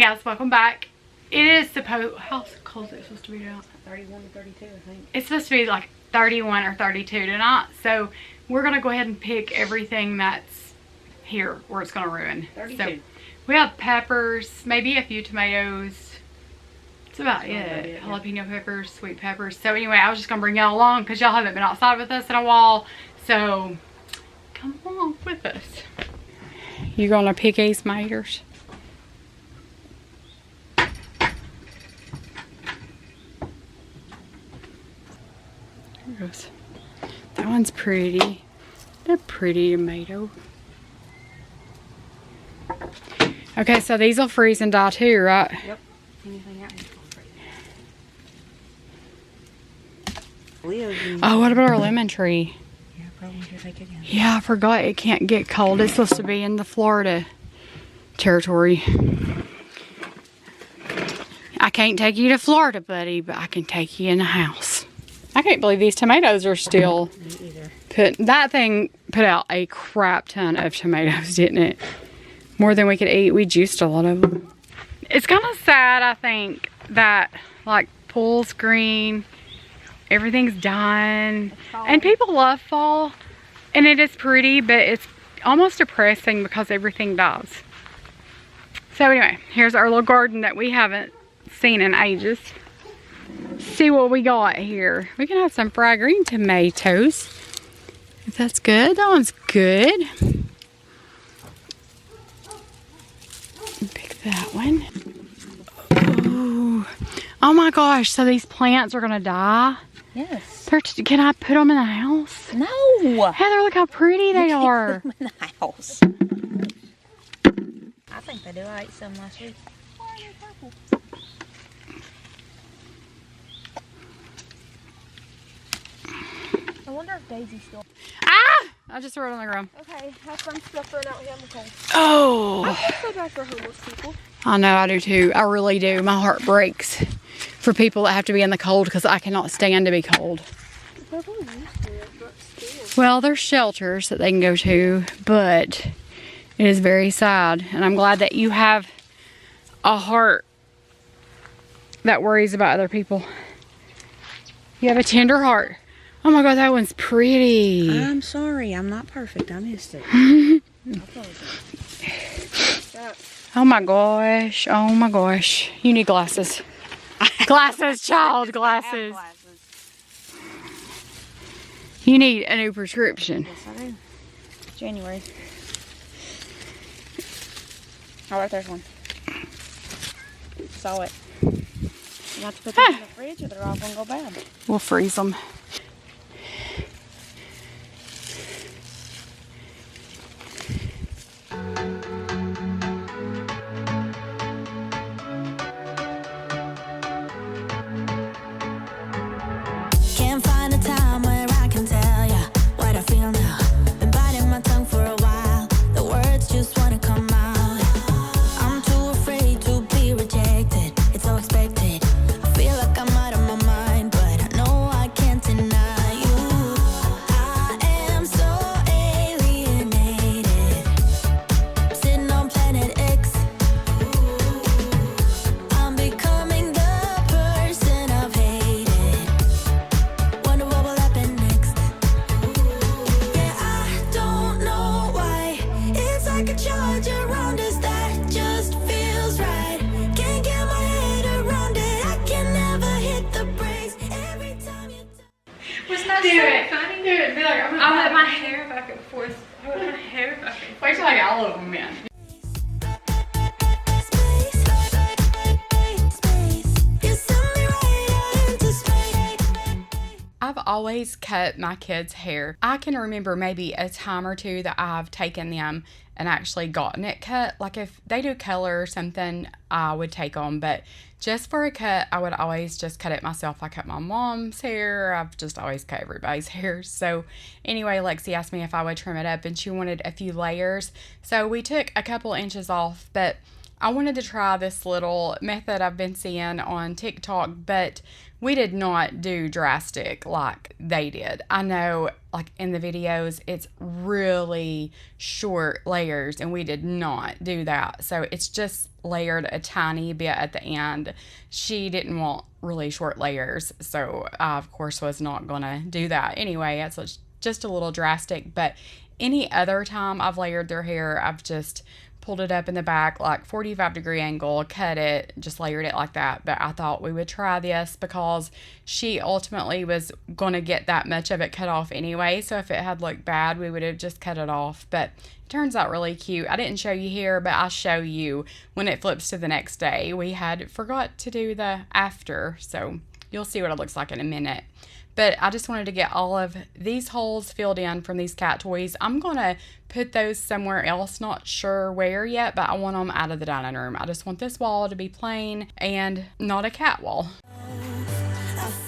Hey guys, welcome back. It is supposed, how cold is it supposed to be out? 31 to 32, I think. It's supposed to be like 31 or 32 tonight. So we're going to go ahead and pick everything that's here where it's going to ruin. 32. So we have peppers, maybe a few tomatoes. That's about it. Jalapeno peppers, sweet peppers. So anyway, I was just going to bring y'all along because y'all haven't been outside with us in a while. So come along with us. You going to pick these tomatoes? That one's pretty. They're pretty tomato. Okay, so these will freeze and die too, right? Yep. Anything out here. Oh, what about our lemon tree? Yeah, probably should take it in. Yeah, I forgot it can't get cold. It's supposed to be in the Florida territory. I can't take you to Florida, buddy, but I can take you in the house. I can't believe these tomatoes are still that thing put out a crap ton of tomatoes, didn't it? More than we could eat. We juiced a lot of them. It's kind of sad, I think, that like pool's green, everything's dying, and people love fall, and it is pretty, but it's almost depressing because everything dies. So anyway, here's our little garden that we haven't seen in ages. See what we got here. We can have some fried green tomatoes. If that's good. That one's good. Pick that one. Ooh. Oh my gosh. So these plants are going to die? Yes. Can I put them in the house? No. Heather, look how pretty they are. Put them in the house. I think they do. I ate some last week. Why are they purple? I wonder if Daisy's still. Ah! I just threw it on the ground. Okay, have fun stuff right out here in the cold. Oh. I feel so bad for homeless people. I know, I do too. I really do. My heart breaks for people that have to be in the cold because I cannot stand to be cold. They're really used to it, but still. Well, there's shelters that they can go to, but it is very sad. And I'm glad that you have a heart that worries about other people. You have a tender heart. Oh my God, that one's pretty. I'm sorry, I'm not perfect. I missed it. Oh my gosh. Oh my gosh. You need glasses. Glasses, child, glasses. You need a new prescription. Yes, I do. January. Oh, right there's one. Saw it. You have to put them in the fridge or they're all going to go bad. We'll freeze them. Can't find a time where I can tell ya what I feel now. Been biting my tongue for a while. The words just wanna come out. I'm too afraid to be rejected. It's so expected. I feel like I'm out of my mind, but I know I can't deny you. I am so alienated. Sitting on planet X. I'm becoming the person I've hated. Wonder what will happen next. Yeah, I don't know why. It's like a charge around us that just feels right. Can't get my head around it. I can never hit the brakes every time you Was that Do so it. funny? Do it. Be like, I'm I whip my hair back and forth. I whip my hair back and forth. Wait till I get all of them in. space, space. You send me right out into space. I've always cut my kids' hair. I can remember maybe a time or two that I've taken them and actually gotten it cut. Like if they do color or something, I would take them. But just for a cut, I would always just cut it myself. I cut my mom's hair. I've just always cut everybody's hair. So anyway, Lexi asked me if I would trim it up and she wanted a few layers. So we took a couple inches off, but I wanted to try this little method I've been seeing on TikTok, but we did not do drastic like they did. I know like in the videos, it's really short layers and we did not do that. So it's just layered a tiny bit at the end. She didn't want really short layers. So I, of course, was not going to do that. Anyway, it's just a little drastic, but any other time I've layered their hair, I've just pulled it up in the back, like 45-degree angle, cut it, just layered it like that. But I thought we would try this because she ultimately was going to get that much of it cut off anyway. So if it had looked bad, we would have just cut it off. But it turns out really cute. I didn't show you here, but I'll show you when it flips to the next day. We had forgot to do the after, so you'll see what it looks like in a minute. But I just wanted to get all of these holes filled in from these cat toys. I'm going to put those somewhere else, not sure where yet, but I want them out of the dining room. I just want this wall to be plain and not a cat wall.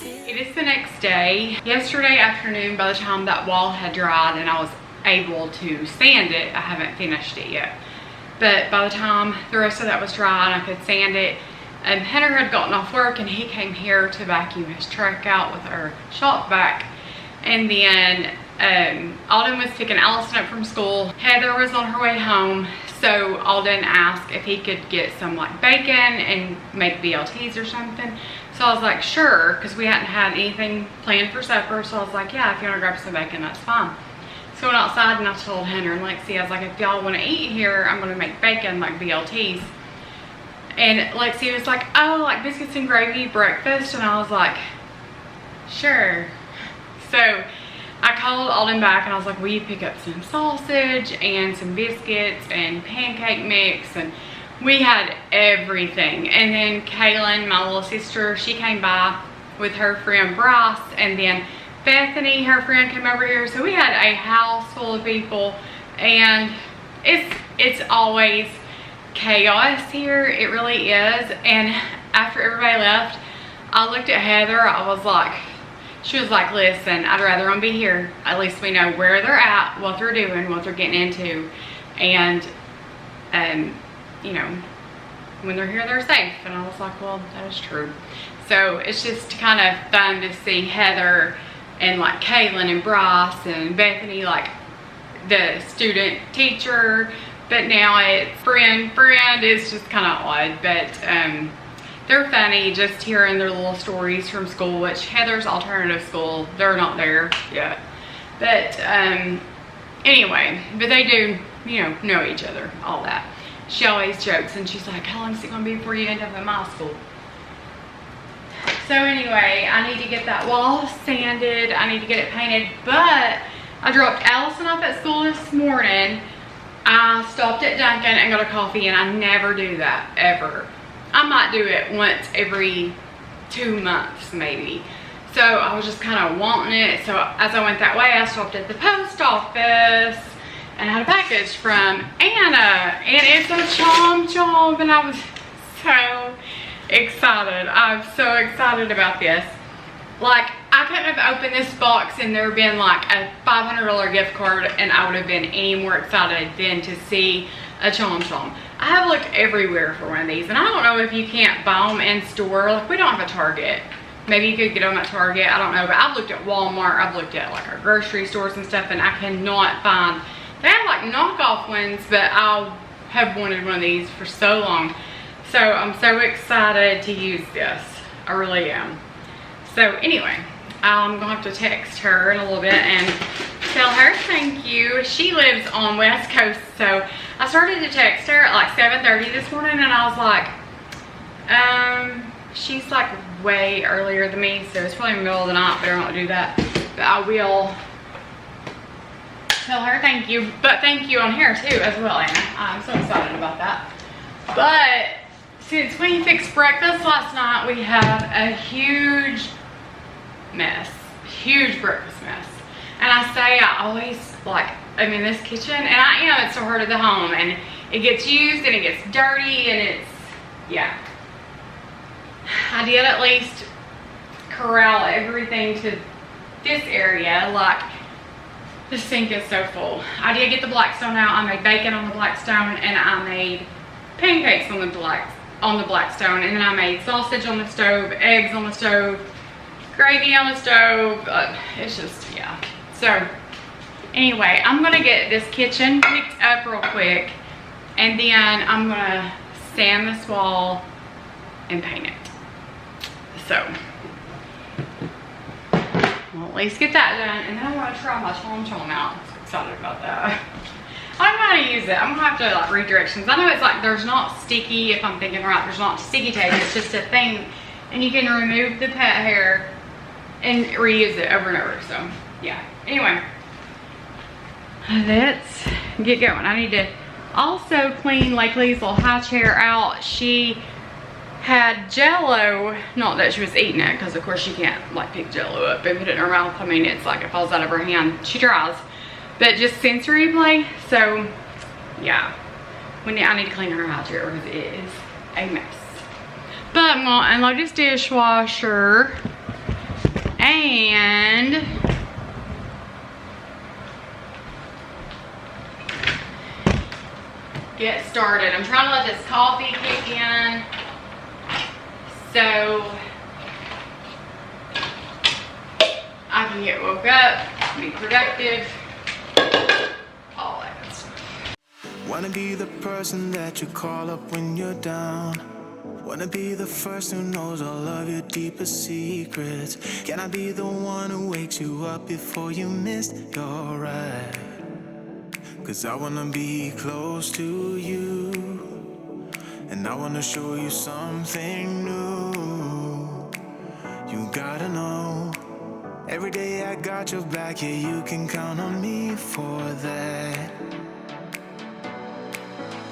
It is the next day. Yesterday afternoon, by the time that wall had dried and I was able to sand it, I haven't finished it yet. But by the time the rest of that was dry and I could sand it, Hunter had gotten off work and he came here to vacuum his truck out with our shop vac. And then Alden was picking Allison up from school. Heather was on her way home. So Alden asked if he could get some like bacon and make BLTs or something. So I was like, sure, because we hadn't had anything planned for supper. So I was like, yeah, if you want to grab some bacon, that's fine. So I went outside and I told Hunter and Lexi, I was like, if y'all want to eat here, I'm going to make bacon like BLTs. And Lexi was like, oh, like biscuits and gravy breakfast. And I was like, sure. So I called Alden back and I was like, will you pick up some sausage and some biscuits and pancake mix? And we had everything. And then Kaylin, my little sister, she came by with her friend Bryce. And then Bethany, her friend, came over here. So we had a house full of people. And it's always chaos here. It really is. And after everybody left, I looked at Heather. I was like, she was like, listen, I'd rather them be here. At least we know where they're at, what they're doing, what they're getting into. And you know, when they're here, they're safe. And I was like, well, that is true. So it's just kind of fun to see Heather and like Kaylin and Bryce and Bethany, like the student teacher. But now it's friend. It's just kind of odd, but they're funny just hearing their little stories from school, which Heather's alternative school, they're not there yet. But anyway, but they do, you know each other, all that. She always jokes and she's like, how long is it going to be before you end up in my school? So anyway, I need to get that wall sanded. I need to get it painted, but I dropped Allison off at school this morning. I stopped at Dunkin' and got a coffee, and I never do that, ever. I might do it once every 2 months, maybe. So I was just kind of wanting it. So as I went that way, I stopped at the post office and I had a package from Anna. And it's a chom, and I was so excited. I'm so excited about this. Like, I couldn't have opened this box and there been like a $500 gift card and I would have been any more excited than to see a chom. I have looked everywhere for one of these and I don't know if you can't buy them in store. Like, we don't have a Target. Maybe you could get them at Target, I don't know. But I've looked at Walmart, I've looked at like our grocery stores and stuff, and I cannot find. They have like knockoff ones, but I have wanted one of these for so long. So I'm so excited to use this. I really am. So anyway, I'm gonna have to text her in a little bit and tell her thank you. She lives on West Coast, so I started to text her at like 7:30 this morning, and I was like, she's like way earlier than me, so it's probably in the middle of the night. Better not do that. But I will tell her thank you. But thank you on here too as well, Anna. I'm so excited about that. But since we fixed breakfast last night, we have a huge mess. Huge breakfast mess. And I say I always like, I'm in this kitchen, and I am, it's the heart of the home, and it gets used and it gets dirty, and it's, yeah. I did at least corral everything to this area. Like, the sink is so full. I did get the Blackstone out. I made bacon on the Blackstone, and I made pancakes on the Blackstone, and then I made sausage on the stove, eggs on the stove, gravy on the stove. It's just, yeah. So anyway, I'm gonna get this kitchen picked up real quick, and then I'm gonna sand this wall and paint it. So I'll at least get that done, and then I'm gonna try my tom-tom out. I'm excited about that. I don't know how to use it. I'm gonna have to like read directions. I know it's like there's not sticky, if I'm thinking right, there's not sticky tape. It's just a thing, and you can remove the pet hair and reuse it over and over. So yeah. Anyway, let's get going. I need to also clean Lakeley's little high chair out. She had Jello, not that she was eating it, because of course she can't like pick Jello up and put it in her mouth. I mean, it's like it falls out of her hand. She tries, but just sensory play. So yeah, I need to clean her high chair because it is a mess. But I'm gonna unload this dishwasher and get started. I'm trying to let this coffee kick in so I can get woke up, be productive, all that good stuff. Wanna be the person that you call up when you're down. Wanna be the first who knows all of your deepest secrets. Can I be the one who wakes you up before you missed your ride? 'Cause I wanna be close to you, and I wanna show you something new. You gotta know, every day I got your back, yeah, you can count on me for that.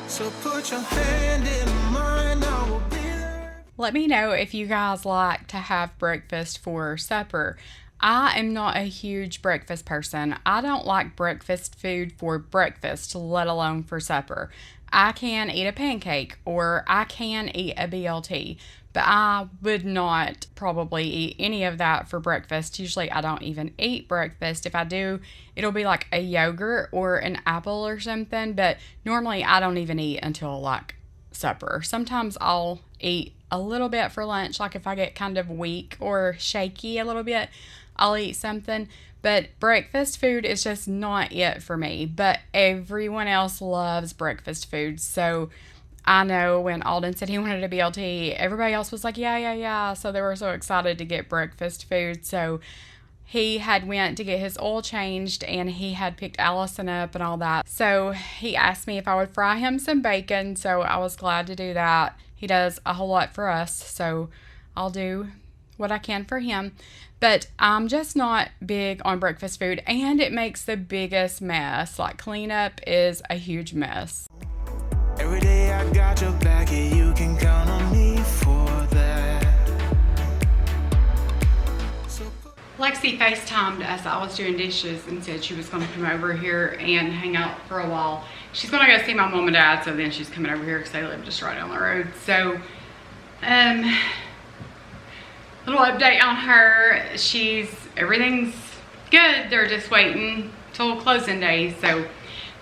So put your hand in mine, I will be there. Let me know if you guys like to have breakfast for supper. I am not a huge breakfast person. I don't like breakfast food for breakfast, let alone for supper. I can eat a pancake or I can eat a BLT, but I would not probably eat any of that for breakfast. Usually I don't even eat breakfast. If I do, it'll be like a yogurt or an apple or something, but normally I don't even eat until like supper. Sometimes I'll eat a little bit for lunch, like if I get kind of weak or shaky a little bit, I'll eat something, but breakfast food is just not it for me. But everyone else loves breakfast food. So I know when Alden said he wanted a BLT, everybody else was like, yeah. So they were so excited to get breakfast food. So he had went to get his oil changed and he had picked Allison up and all that. So he asked me if I would fry him some bacon. So I was glad to do that. He does a whole lot for us. So I'll do what I can for him. But I'm just not big on breakfast food, and it makes the biggest mess. Like, cleanup is a huge mess. Every day I got your back, yeah, you can count on me for that. Lexi FaceTimed us. I was doing dishes and said she was going to come over here and hang out for a while. She's going to go see my mom and dad, so then she's coming over here because they live just right down the road. So, little update on her. Everything's good. They're just waiting till closing day, so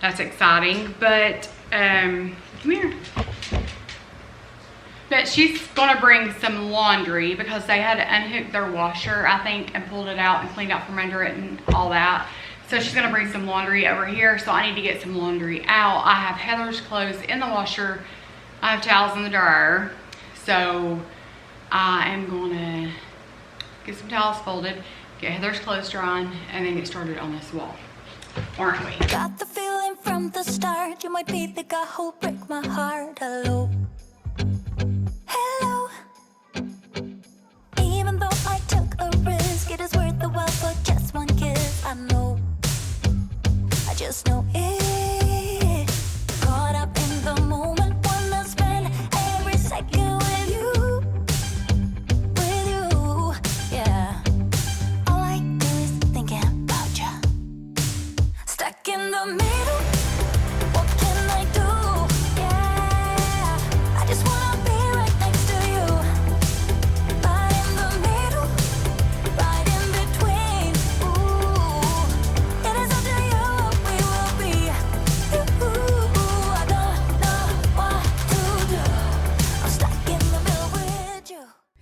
that's exciting. But come here. But she's gonna bring some laundry because they had to unhook their washer, I think, and pulled it out and cleaned out from under it and all that. So she's gonna bring some laundry over here. So I need to get some laundry out. I have Heather's clothes in the washer. I have towels in the dryer. So I am gonna get some towels folded, get Heather's clothes drying, and then get started on this wall. Aren't we? Got the feeling from the start you might be the guy who'll break my heart. Hello, hello. Even though I took a risk, it is worth the while for just one kiss. I know, I just know it. Caught up in the moment, wanna spend every second with you. In the middle, what can I do? Yeah,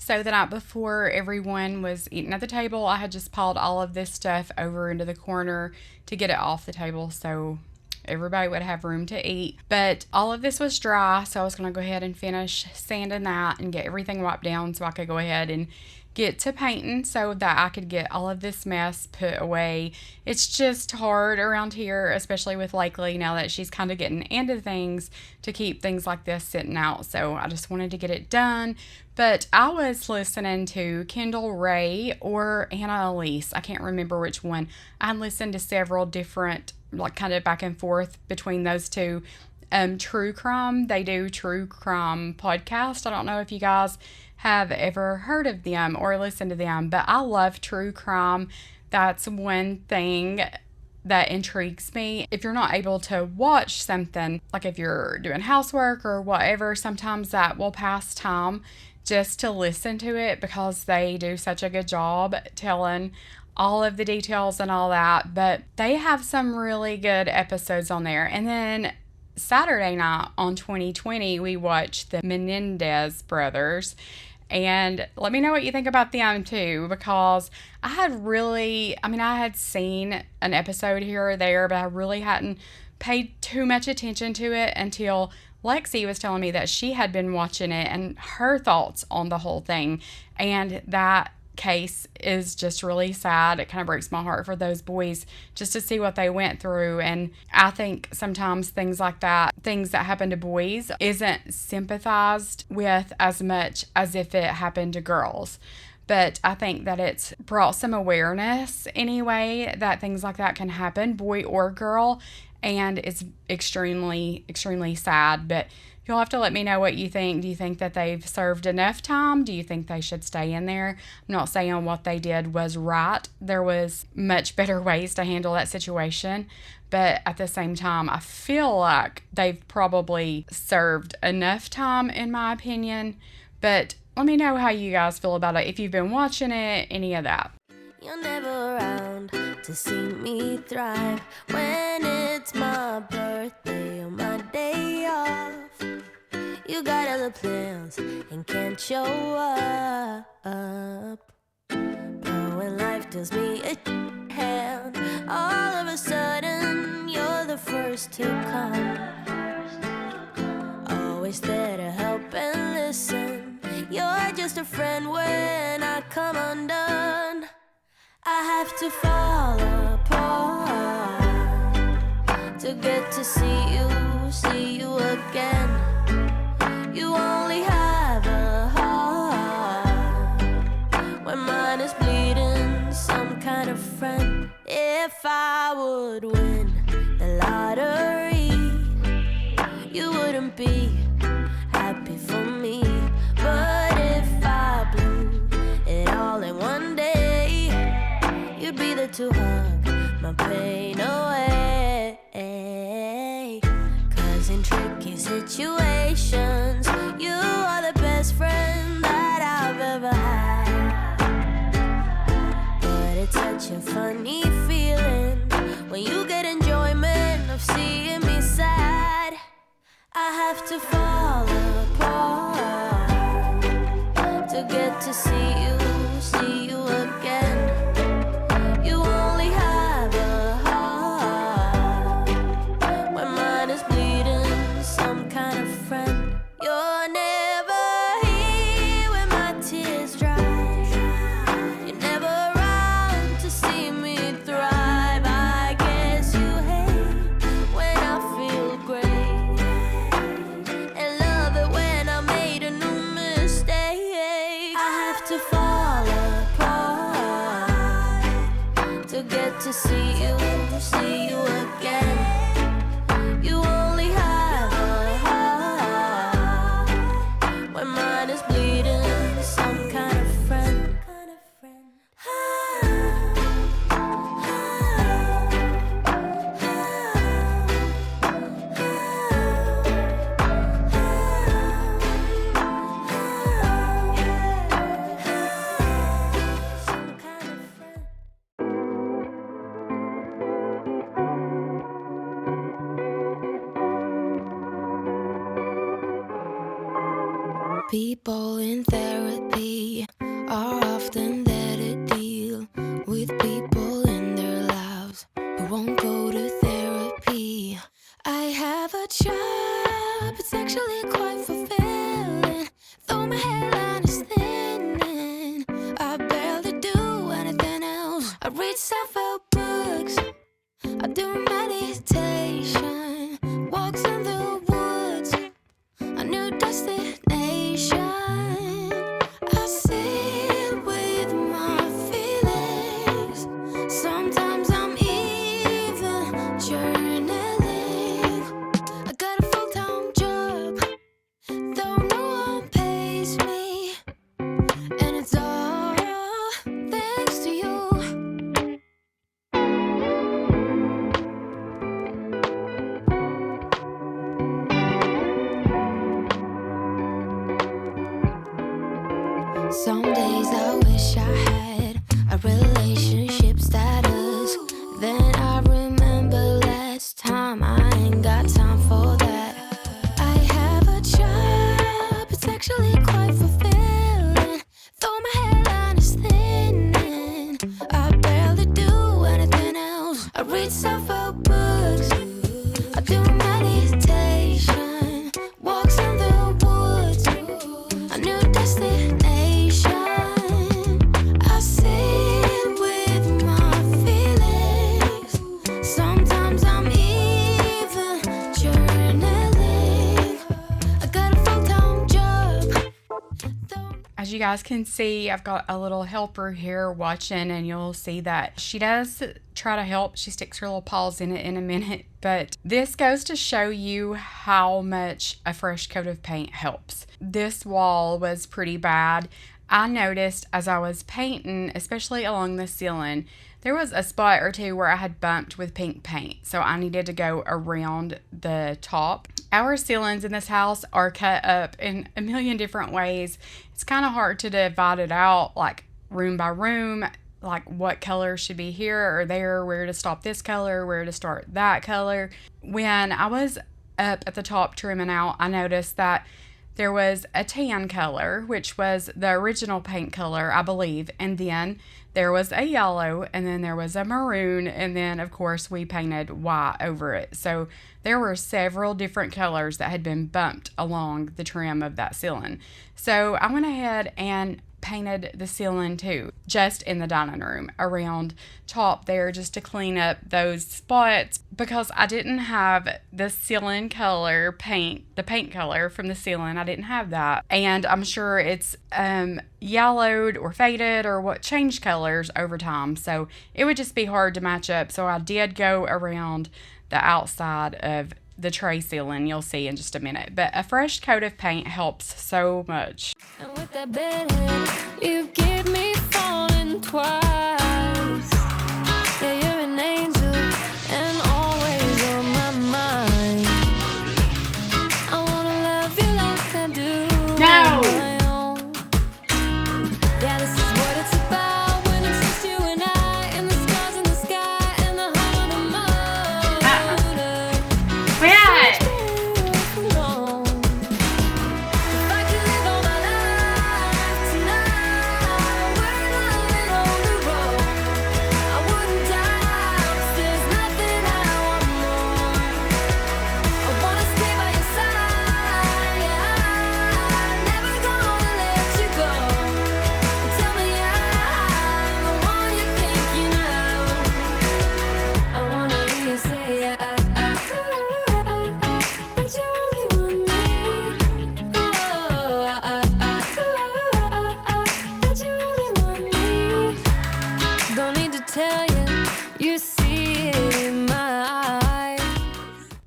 So the night before everyone was eating at the table, I had just piled all of this stuff over into the corner to get it off the table so everybody would have room to eat. But all of this was dry, so I was going to go ahead and finish sanding that and get everything wiped down so I could go ahead and get to painting so that I could get all of this mess put away. It's just hard around here, especially with Lakely, now that she's kind of getting into things, to keep things like this sitting out. So I just wanted to get it done. But I was listening to Kendall Ray or Hannah Elise. I can't remember which one. I listened to several different, like, kind of back and forth between those two. True crime. They do true crime podcast. I don't know if you guys have ever heard of them or listened to them, but I love true crime. That's one thing that intrigues me. If you're not able to watch something, like if you're doing housework or whatever, sometimes that will pass time just to listen to it, because they do such a good job telling all of the details and all that. But they have some really good episodes on there. And then Saturday night on 2020, we watched the Menendez brothers. And let me know what you think about them too, because I had seen an episode here or there, but I really hadn't paid too much attention to it until Lexi was telling me that she had been watching it and her thoughts on the whole thing. And that case is just really sad. It kind of breaks my heart for those boys just to see what they went through. And I think sometimes things like that, things that happen to boys, isn't sympathized with as much as if it happened to girls. But I think that it's brought some awareness anyway that things like that can happen, boy or girl. And it's extremely, extremely sad. But you'll have to let me know what you think. Do you think that they've served enough time? Do you think they should stay in there? I'm not saying what they did was right. There was much better ways to handle that situation. But at the same time, I feel like they've probably served enough time, in my opinion. But let me know how you guys feel about it. If you've been watching it, any of that. You're never around to see me thrive when it's my birthday or my day off. You got other plans and can't show up. But when life deals me a hand, all of a sudden you're the first to come. Always there to help and listen. You're just a friend when I come undone. I have to fall apart to get to see you again. You only have a heart when mine is bleeding, some kind of friend. If I would win the lottery, you wouldn't be happy for me. But if I blew it all in one day, you'd be there to hug my pain away. 'Cause in tricky situations, you are the best friend that I've ever had. But it's such a funny feeling when you get enjoyment of seeing me sad. I have to fall apart to get to see you again. You only have a heart when mine is bleeding, some kind of friend. You're never here when my tears dry. You're never around to see me thrive. I guess you hate when I feel great and love it when I made a new mistake. I have to fall apart to get to see you again. You only have a heart when mine is bleeding, some kind of friend. Some kind of friend. People in therapy are often there to deal with people in their lives who won't go to therapy. I have a job, it's actually quite fulfilling. Though my hairline is thinning, I barely do anything else. I read self-help books, I do meditation, walks in the woods, a new destination. I sit with my feelings. Sometimes I'm even journaling. I got a full-time job, though no one pays me, and it's all thanks to you. Some days I wish I had a relationship status. Then I remember last time I ain't got time for that. I have a job, it's actually quite fulfilling. Though my hairline is thinning, I barely do anything else. I read self-help books, I do meditation, walks in the woods, a new destination. I sit with my feelings. Sometimes I'm even journaling. I got a full-time job. As you guys can see, I've got a little helper here watching, and you'll see that she does try to help. She sticks her little paws in it in a minute, but this goes to show you how much a fresh coat of paint helps. This wall was pretty bad. I noticed as I was painting, especially along the ceiling, there was a spot or two where I had bumped with pink paint, so I needed to go around the top. Our ceilings in this house are cut up in a million different ways. It's kind of hard to divide it out, like room by room, like what color should be here or there, where to stop this color, where to start that color. When I was up at the top trimming out, I noticed that there was a tan color, which was the original paint color, I believe, and then there was a yellow, and then there was a maroon, and then, of course, we painted white over it. So there were several different colors that had been bumped along the trim of that ceiling. So I went ahead and painted the ceiling too, just in the dining room around top there, just to clean up those spots, because I didn't have the ceiling color paint, the paint color from the ceiling. I didn't have that, and I'm sure it's yellowed or faded or what changed colors over time, so it would just be hard to match up. So I did go around the outside of the tray ceiling, you'll see in just a minute. But a fresh coat of paint helps so much. And with that bedhead, you give me falling twice. Yeah, you're an angel and always on my mind. I wanna love you like I do. No. My own. Yeah, this is what it's about when it's just you and I, and the stars in the sky and the heart of the moon. Where at?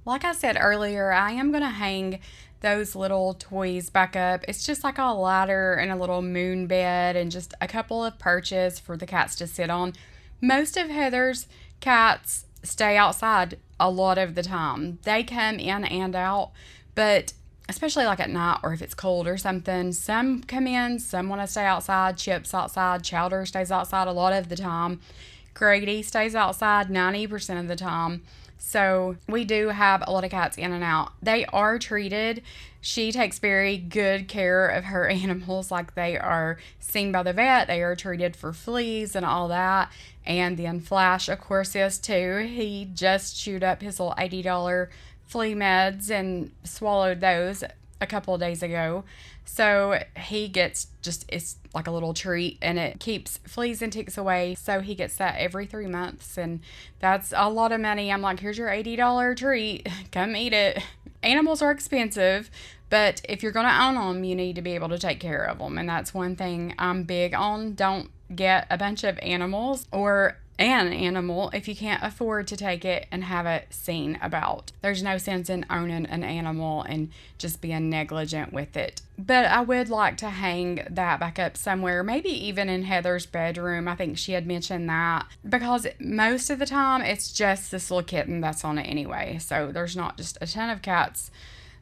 Like I said earlier, I am going to hang those little toys back up. It's just like a ladder and a little moon bed and just a couple of perches for the cats to sit on. Most of Heather's cats stay outside a lot of the time. They come in and out, but especially like at night or if it's cold or something, some come in, some want to stay outside. Chips outside, Chowder stays outside a lot of the time. Grady stays outside 90% of the time. So we do have a lot of cats in and out. They are treated She takes very good care of her animals. Like, they are seen by the vet, they are treated for fleas and all that. And then Flash, of course, is too. He just chewed up his little $80 flea meds and swallowed those a couple of days ago. So he gets it's like a little treat, and it keeps fleas and ticks away. So he gets that every 3 months, and that's a lot of money. I'm like, here's your $80 treat. Come eat it. Animals are expensive, but if you're going to own them, you need to be able to take care of them. And that's one thing I'm big on. Don't get a bunch of animals or an animal if you can't afford to take it and have it seen about. There's no sense in owning an animal and just being negligent with it. But I would like to hang that back up somewhere, maybe even in Heather's bedroom. I think she had mentioned that, because most of the time it's just this little kitten that's on it anyway. So there's not just a ton of cats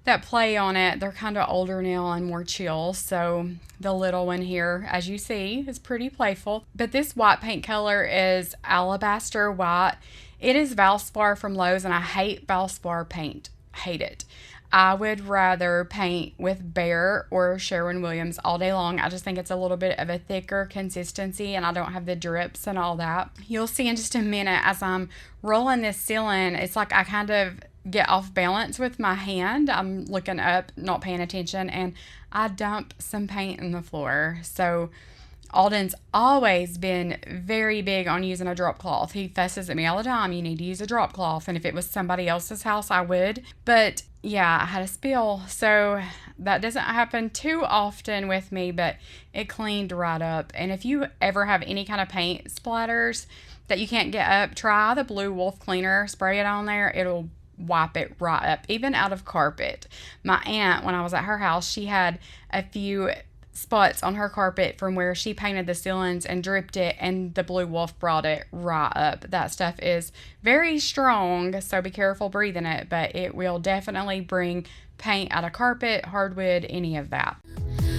that play on it. They're kind of older now and more chill. So the little one here, as you see, is pretty playful. But this white paint color is Alabaster White. It is Valspar from Lowe's, and I hate Valspar paint. Hate it. I would rather paint with Behr or Sherwin-Williams all day long. I just think it's a little bit of a thicker consistency, and I don't have the drips and all that. You'll see in just a minute as I'm rolling this ceiling, it's like I kind of get off balance with my hand. I'm looking up, not paying attention, and I dump some paint in the floor. So Alden's always been very big on using a drop cloth. He fusses at me all the time, you need to use a drop cloth. And if it was somebody else's house, I would. But yeah, I had a spill. So that doesn't happen too often with me, but it cleaned right up. And if you ever have any kind of paint splatters that you can't get up, try the Blue Wolf cleaner. Spray it on there. It'll wipe it right up, even out of carpet. My aunt, when I was at her house, she had a few spots on her carpet from where she painted the ceilings and dripped it, and the Blue Wolf brought it right up. That stuff is very strong, so be careful breathing it, but it will definitely bring paint out of carpet, hardwood, any of that.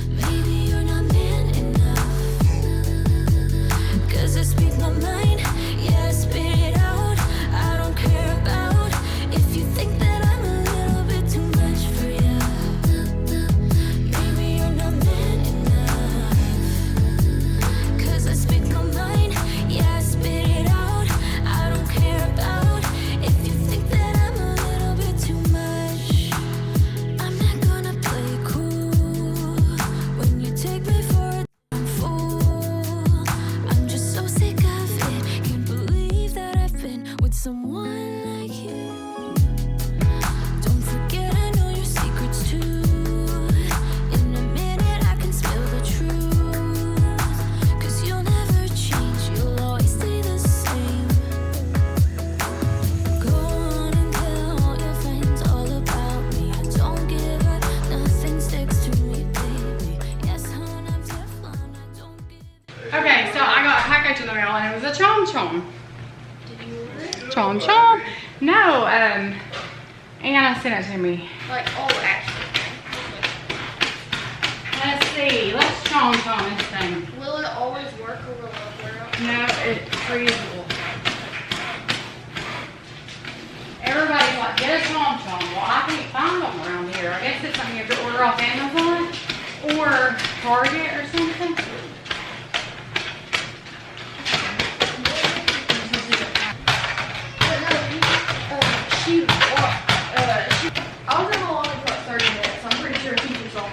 Maybe you're not man enough, 'cause I speak my mind, yeah, spit it out. I don't care about if you think that I'm a little bit too much for you. Maybe you're not man enough, 'cause I speak my mind, yeah, I spit it out. I don't care about if you think that I'm a little bit too much. I'm not gonna play cool when you take me for a fool. I'm just so sick of it. Can't believe that I've been with someone like you. Don't forget I know your secrets too. In a minute I can spill the truth, 'cause you'll never change, you'll always stay the same. Go on and tell all your friends all about me. I don't give up, nothing sticks to me, baby. Yes, hon, I'm Teflon, I don't give. Okay, so I got a package in the mail, and it was a Chom Chom. Chom Chom? No, Anna sent it to me. Like, oh, actually. Let's see. Let's Chom Chom this thing. Will it always work, or will it wear out? No, it's freezable. Everybody's like, get a Chom Chom. Well, I can't find them around here. I guess it's something you have to order off Amazon or Target or something. But no, I was in the line for like 30 minutes. I'm pretty sure he was on.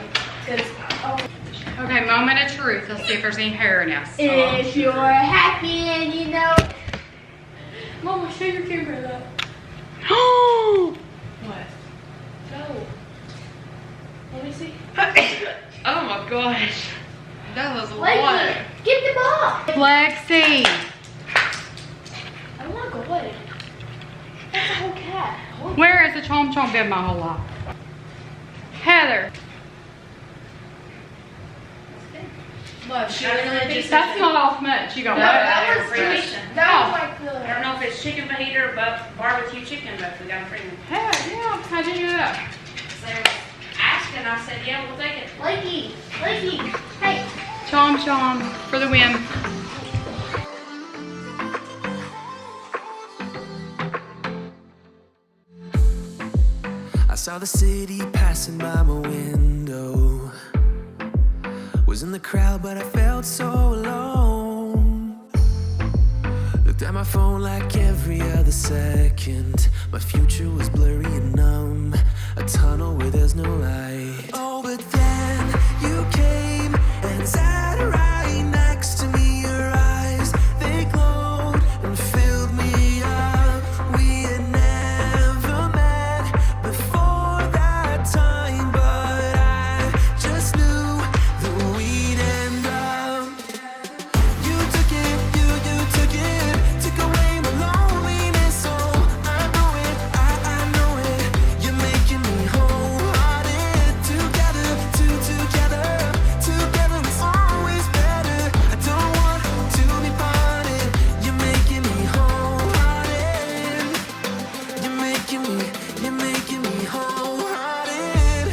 Okay, moment of truth. Let's see if there's any hair in this. If you're happy and you know. Mama, show your camera though. What? No. Let me see. Oh my gosh. That was a lot. Lexi, get the ball. Lexi. I don't want to go away. That's a whole cat. Where has the Chom Chom been my whole life? Heather. Look, she literally just. That's not off much. You got what? That was like the. I don't know if it's chicken fajita or barbecue chicken, but we got a free one. Heck, yeah. How'd you do that? So they were asking, I said, yeah, we'll take it. Lakey, hey. Chom Chom for the win. I saw the the city passing by my window. Was in the crowd, but I felt so alone. Looked at my phone like every other second. My future was blurry and numb, a tunnel where there's no light. Oh, but then you came and sat right next to me. Your eyes, they glowed and filled me up. We had never met before that time, but I just knew that we'd end up. You took it, you took it, took away my loneliness. Oh, I know it, I know it. You're making me wholehearted. Together, together is always better. I don't want to be parted. You're making me wholehearted. You're making me wholehearted.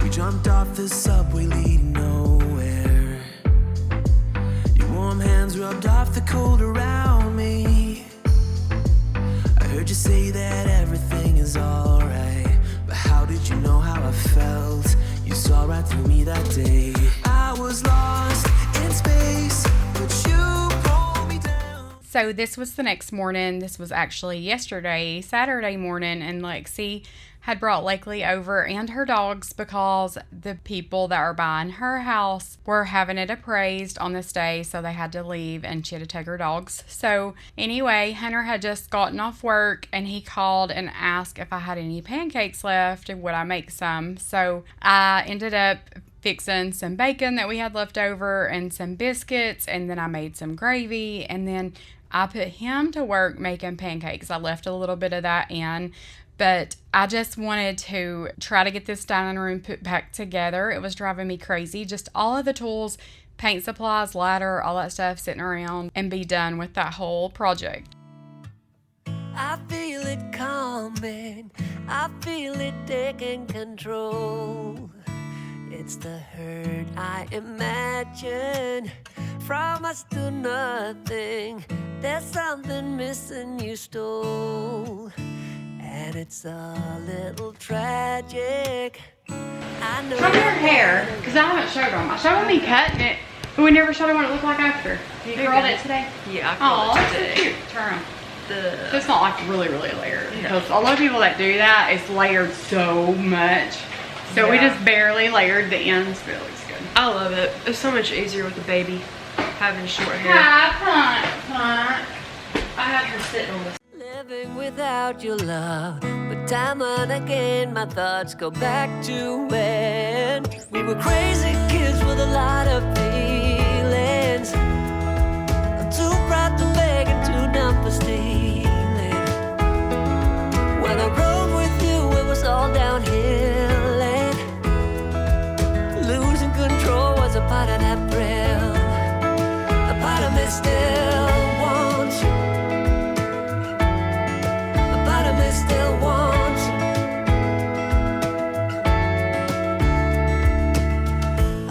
We jumped off the subway leading nowhere. Your warm hands rubbed off the cold around me. I heard you say that everything is alright, but how did you know how I felt? You saw right through me that day. I was lost in space, but you pulled me down. So this was the next morning. This was actually yesterday, Saturday morning, and Lexi had brought Lakely over and her dogs because the people that are buying her house were having it appraised on this day, so they had to leave and she had to take her dogs. So anyway, Hunter had just gotten off work and he called and asked if I had any pancakes left and would I make some. So I ended up fixing some bacon that we had left over and some biscuits, and then I made some gravy, and then I put him to work making pancakes. I left a little bit of that in, but I just wanted to try to get this dining room put back together. It was driving me crazy. Just all of the tools, paint supplies, ladder, all that stuff sitting around, and be done with that whole project. I feel it coming, I feel it taking control. It's the hurt I imagine from us to nothing. There's something missing you stole, and it's a little tragic. I know. Show me your hair, because I haven't showed them. I showed them me cutting it, but we never showed them what it looked like after. You curled it today? Yeah, I Oh, curled it that's so today. cute. Turn them. So it's not like really layered, because a lot of people that do that, it's layered so much. So we just barely layered the ends, but it looks good. I love it. It's so much easier with a baby having short hair. Hi, I had her sitting on this. living without your love, but time and again my thoughts go back to when we were crazy kids with a lot of feelings. I'm too proud to beg and too dumb for stealing. When I rode with you, it was all downhill, and losing control was a part of that thrill. A part of me still wants you. A part of me still wants you.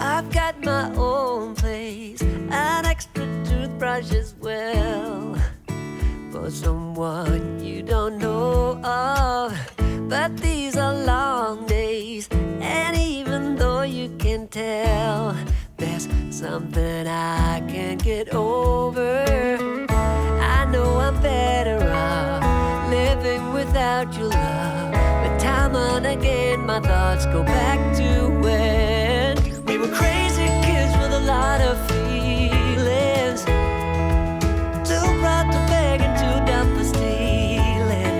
I've got my own place, an extra toothbrush as well, for someone you don't know of. But these are long days, and even though you can tell, there's something I can't get over. I know I'm better off living without your love, but time and again my thoughts go back to when we were crazy kids with a lot of feelings. Too proud to beg and too dumb for stealing.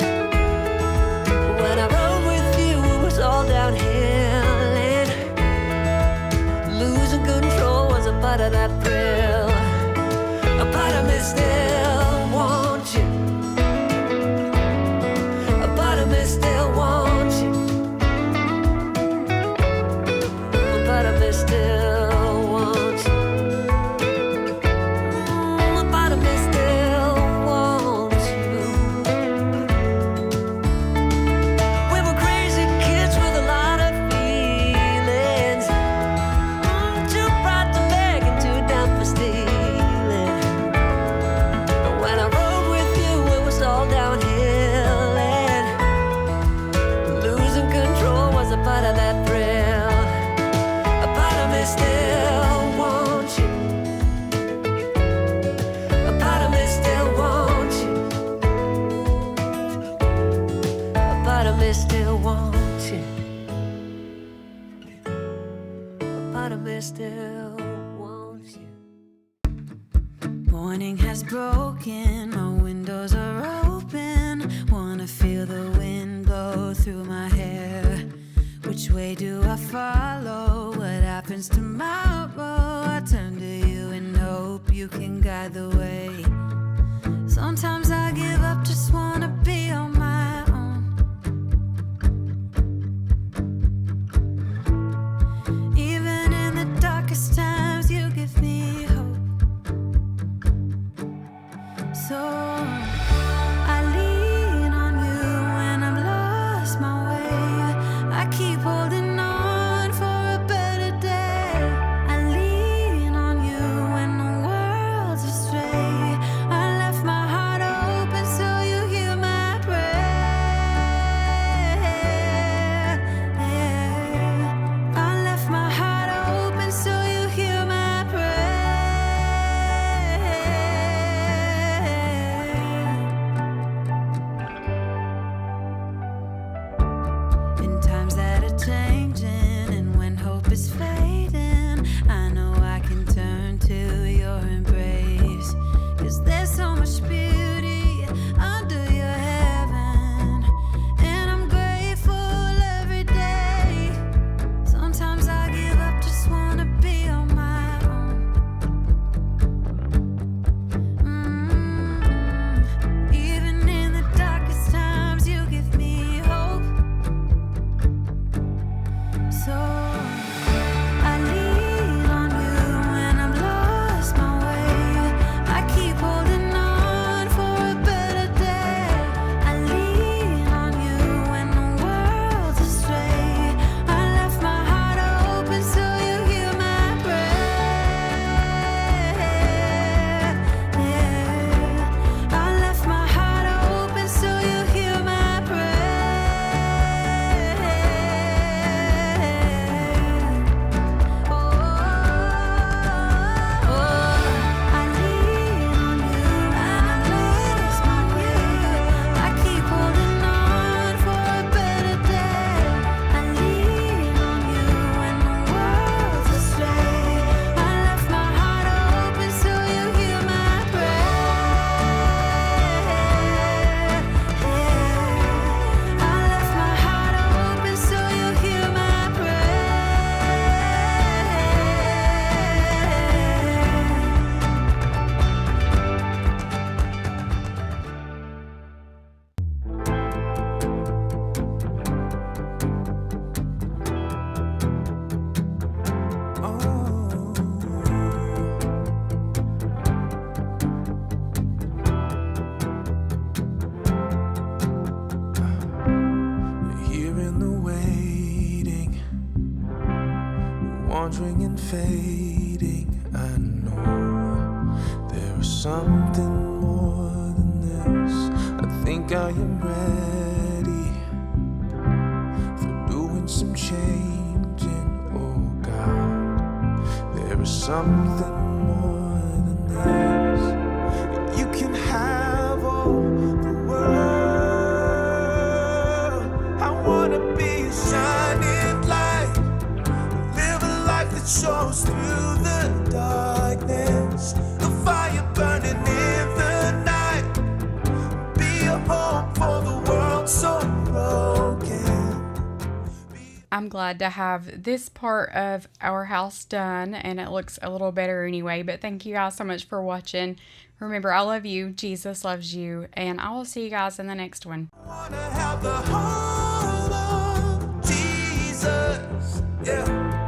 When I rode with you, it was all downhill, and losing control was a part of that thrill. A part of me still wants you. A part of me still wants you. A part of me still wants you. A part of me still wants you. We were crazy kids with a lot of feelings. Too proud to beg and too dumb for stealing. Morning has broken, my windows are open. Wanna feel the wind blow through my hair. Which way do I follow? What happens tomorrow? I turn to you and hope you can guide the way. Sometimes I give up, just wanna be on my own. Even in the darkest times, you give me hope. So I lean on you when I'm lost my way. I keep holding on for a better day. I lean on you when the world's astray. I left my heart open so you hear my prayer. I left my heart open so you hear my prayer. In times that are changing and when hope is fading, I know I can turn to your embrace. 'Cause there's so much beauty under your heaven, and I'm grateful every day. Sometimes I give up, just wanna be on my own. Even in the darkest times, you give me hope. So I lean on you when I'm lost my way. I keep holding on for a better day. I lean on you when the world's astray. I left my heart open so you hear my prayer. I left my heart open so you hear my prayer. I lean on you and I'm lost my way. I keep holding on for a better day. I lean on you when the world's astray. I left my heart open so you hear my prayer. I left my heart open so you hear my Here in the waiting, wandering and fading, I know there is something more than this. I think I am ready for doing some changing. Oh God, there is something more than this. You can have all the world. I wanna be a shining light, live a life that shows through the darkness, the fire burning in the night, be a hope for the world so broken. I'm glad to have this part of our house done, and it looks a little better anyway. But thank you guys so much for watching. Remember, I love you, Jesus loves you, and I will see you guys in the next one. I wanna have the heart of Jesus, yeah.